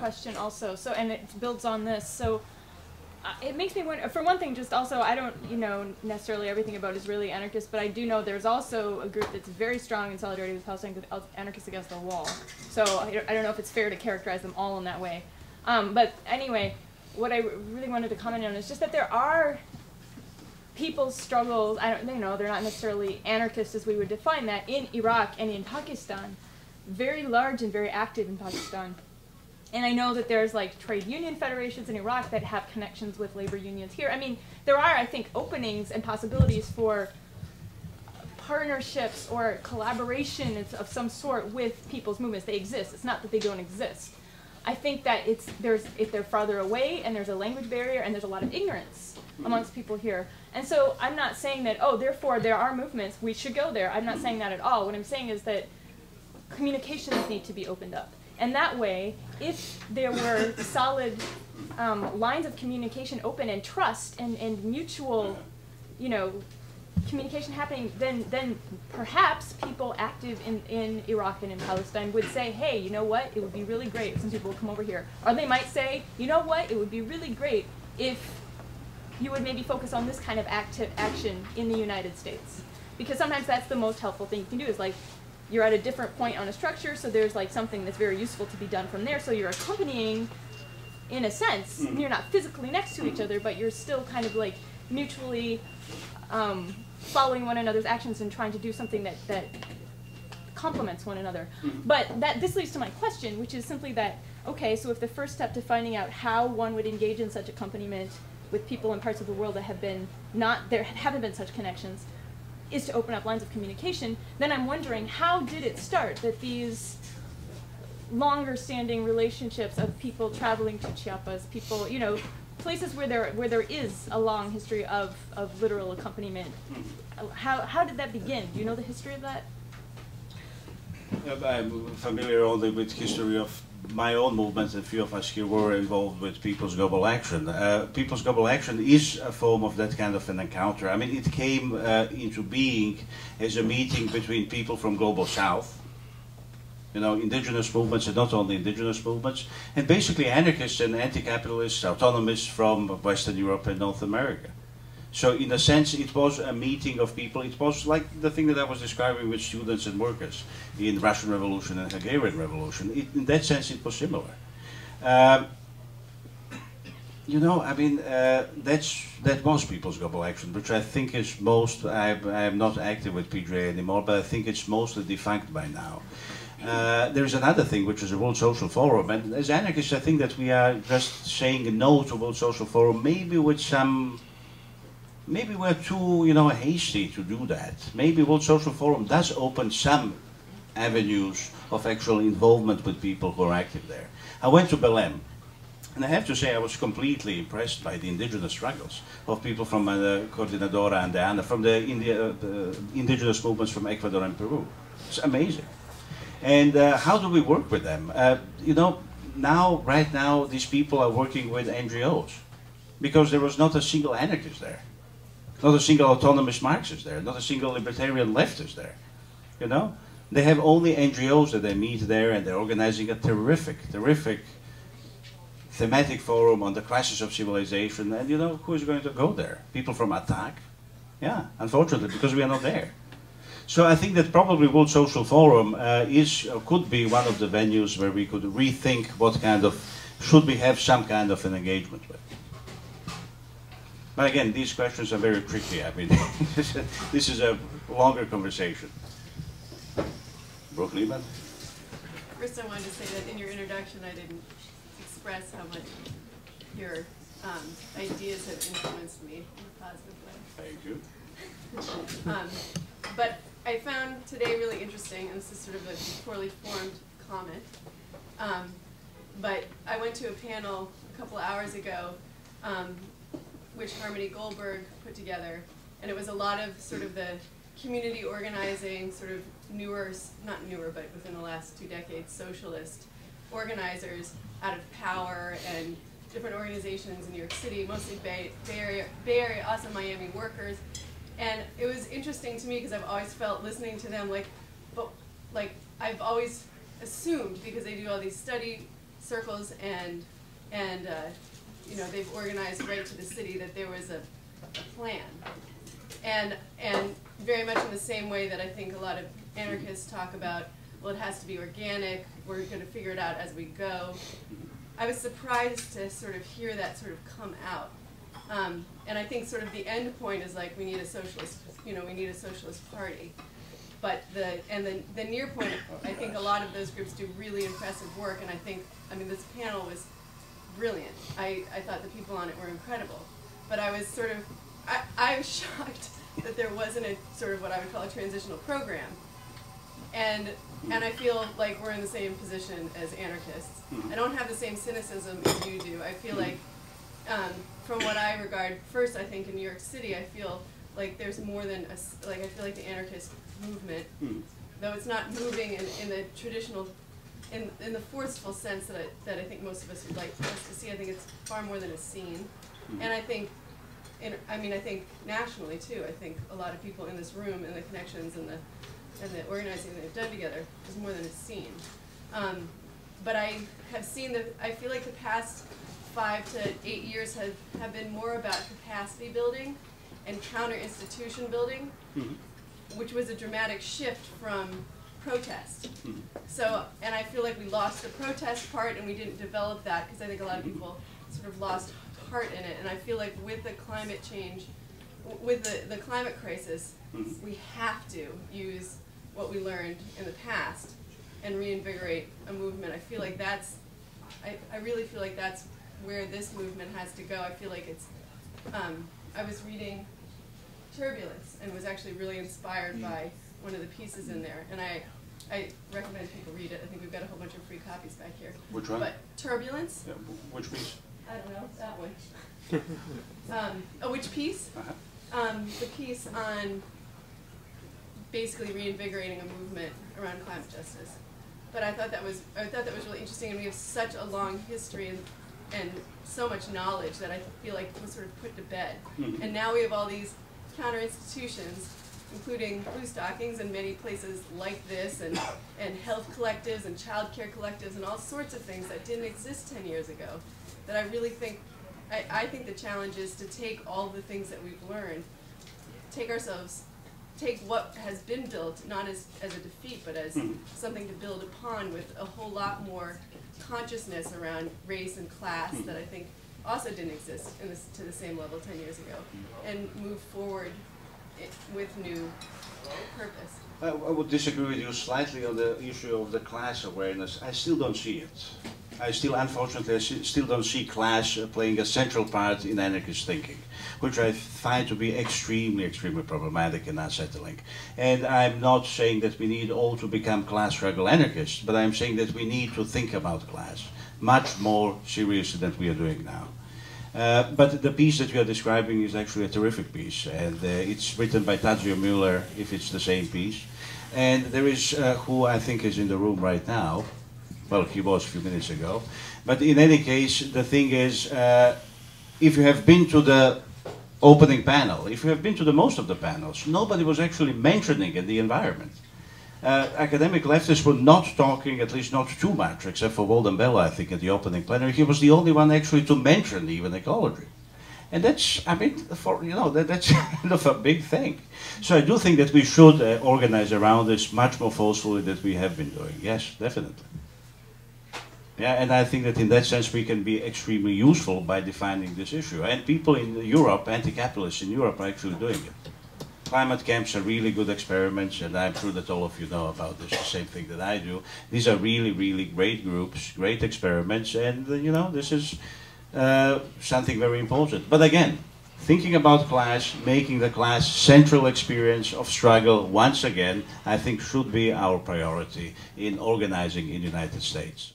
question also. So, and it builds on this. So, it makes me wonder. For one thing, just also, I don't, necessarily everything about Israeli anarchists, but I do know there's also a group that's very strong in solidarity with Palestine, with Anarchists Against the Wall. So, I don't know if it's fair to characterize them all in that way. But anyway, what I really wanted to comment on is just that there are people's struggles. They're not necessarily anarchists as we would define that in Iraq and in Pakistan, very large and very active in Pakistan. And I know that there's like trade union federations in Iraq that have connections with labor unions here. I mean, there are, I think, openings and possibilities for partnerships or collaboration of some sort with people's movements. They exist. It's not that they don't exist. I think that if they're farther away and there's a language barrier and there's a lot of ignorance amongst people here. And so I'm not saying that, oh, therefore there are movements, we should go there. I'm not saying that at all. What I'm saying is that communications need to be opened up. And that way, if there were solid lines of communication open and trust and mutual, communication happening, then perhaps people active in Iraq and in Palestine would say, hey, you know what, it would be really great if some people would come over here. Or they might say, you know what, it would be really great if you would maybe focus on this kind of action in the United States. Because sometimes that's the most helpful thing you can do is like, you're at a different point on a structure, so there's like something that's very useful to be done from there. So you're accompanying, in a sense, you're not physically next to each other, but you're still kind of like mutually following one another's actions and trying to do something that complements one another. But this leads to my question, which is simply that, okay, so if the first step to finding out how one would engage in such accompaniment with people in parts of the world that haven't been such connections, is to open up lines of communication, then I'm wondering, how did it start that these longer-standing relationships of people traveling to Chiapas, people, places where there is a long history of literal accompaniment, how did that begin? Do you know the history of that? I'm familiar only with history of my own movement. A few of us here were involved with Poples Global Action. Poples Global Action is a form of that kind of an encounter. I mean, it came into being as a meeting between people from Global South, indigenous movements and not only indigenous movements, and basically anarchists and anti-capitalists, autonomists from Western Europe and North America. So in a sense, it was a meeting of people. It was like the thing that I was describing with students and workers in Russian Revolution and Hungarian Revolution. In that sense, it was similar. That was Poples Global Action, which I think is most, I'm not active with PGA anymore, but I think it's mostly defunct by now. There's another thing, which is the World Social Forum, and as anarchists, I think that we are just saying no to World Social Forum, maybe with some. Maybe we're too, hasty to do that. Maybe World Social Forum does open some avenues of actual involvement with people who are active there. I went to Belém, and I have to say I was completely impressed by the indigenous struggles of people from the Coordinadora and Andeana, from the indigenous movements from Ecuador and Peru. It's amazing. And how do we work with them? Right now, these people are working with NGOs, because there was not a single anarchist there. Not a single autonomous Marxist there, not a single libertarian leftist there. They have only NGOs that they meet there, and they're organizing a terrific thematic forum on the crisis of civilization. And who is going to go there? People from ATTAC? Yeah, unfortunately, because we are not there. So I think that probably World Social Forum could be one of the venues where we could rethink should we have some kind of an engagement with. But again, these questions are very tricky. I mean, this is a longer conversation. Brooke Lehman? First, I wanted to say that in your introduction, I didn't express how much your ideas have influenced me in a positive way. Thank you. But I found today really interesting, and this is sort of a poorly formed comment, but I went to a panel a couple of hours ago which Harmony Goldberg put together, and it was a lot of sort of the community organizing, sort of newer, not newer, but within the last 2 decades, socialist organizers out of Power and different organizations in New York City, mostly Bay Area, also Miami workers. And it was interesting to me because I've always felt, listening to them, I've always assumed, because they do all these study circles, and you know, they've organized right to the city that there was a plan, and very much in the same way that I think a lot of anarchists talk about, well, it has to be organic, we're going to figure it out as we go. I was surprised to sort of hear that sort of come out. And I think sort of the end point is like, we need a socialist, you know, we need a socialist party. But the near point, I think a lot of those groups do really impressive work, and I mean, this panel was brilliant. I thought the people on it were incredible. But I was sort of, I was shocked that there wasn't a sort of what I would call a transitional program. And I feel like we're in the same position as anarchists. I don't have the same cynicism as you do. I feel like, from what I regard, first I think in New York City, I feel like there's more than I feel like the anarchist movement, though it's not moving in the traditional, in the forceful sense that I think most of us would like us to see. I think it's far more than a scene. And I think, I think nationally too, I think a lot of people in this room and the connections and the organizing that they've done together is more than a scene. But I have seen I feel like the past 5 to 8 years have been more about capacity building and counter-institution building, which was a dramatic shift from protest. So, and I feel like we lost the protest part and we didn't develop that, because I think a lot of people sort of lost heart in it. And I feel like with the climate change, with the climate crisis, we have to use what we learned in the past and reinvigorate a movement. I feel like that's, I really feel like that's where this movement has to go. I feel like it's, I was reading Turbulence and was actually really inspired by one of the pieces in there. And I recommend people read it. I think we've got a whole bunch of free copies back here. Which one? But Turbulence. Yeah, which piece? I don't know, that one. Which piece? The piece on basically reinvigorating a movement around climate justice. But I thought that was really interesting, and we have such a long history and so much knowledge that I feel like was sort of put to bed. And now we have all these counter-institutions, including Bluestockings and many places like this, and health collectives and child care collectives and all sorts of things that didn't exist 10 years ago, that I really think, I think the challenge is to take all the things that we've learned, take what has been built, not as a defeat, but as something to build upon, with a whole lot more consciousness around race and class that I think also didn't exist to the same level 10 years ago, and move forward with new purpose. I would disagree with you slightly on the issue of the class awareness. I still don't see it. Unfortunately, I still don't see class playing a central part in anarchist thinking, which I find to be extremely, extremely problematic and unsettling. And I'm not saying that we need all to become class struggle anarchists, but I'm saying that we need to think about class much more seriously than we are doing now. But the piece that you are describing is actually a terrific piece, and it's written by Tadzio Müller, if it's the same piece. And there is, who I think is in the room right now, well, he was a few minutes ago, but in any case, the thing is, if you have been to the opening panel, if you have been to the most of the panels, nobody was actually mentioning the environment. Academic leftists were not talking, at least not too much, except for Walden Bello, I think, at the opening plenary. He was the only one actually to mention even ecology. And that's, I mean, that's kind of a big thing. So I do think that we should organize around this much more forcefully than we have been doing. Yes, definitely. Yeah, and I think that in that sense we can be extremely useful by defining this issue. And people in Europe, anti-capitalists in Europe, are actually doing it. Climate camps are really good experiments, and I'm sure that all of you know about this, the same thing that I do. These are really, really great groups, great experiments, and this is something very important. But again, thinking about class, making the class central experience of struggle once again, I think should be our priority in organizing in the United States.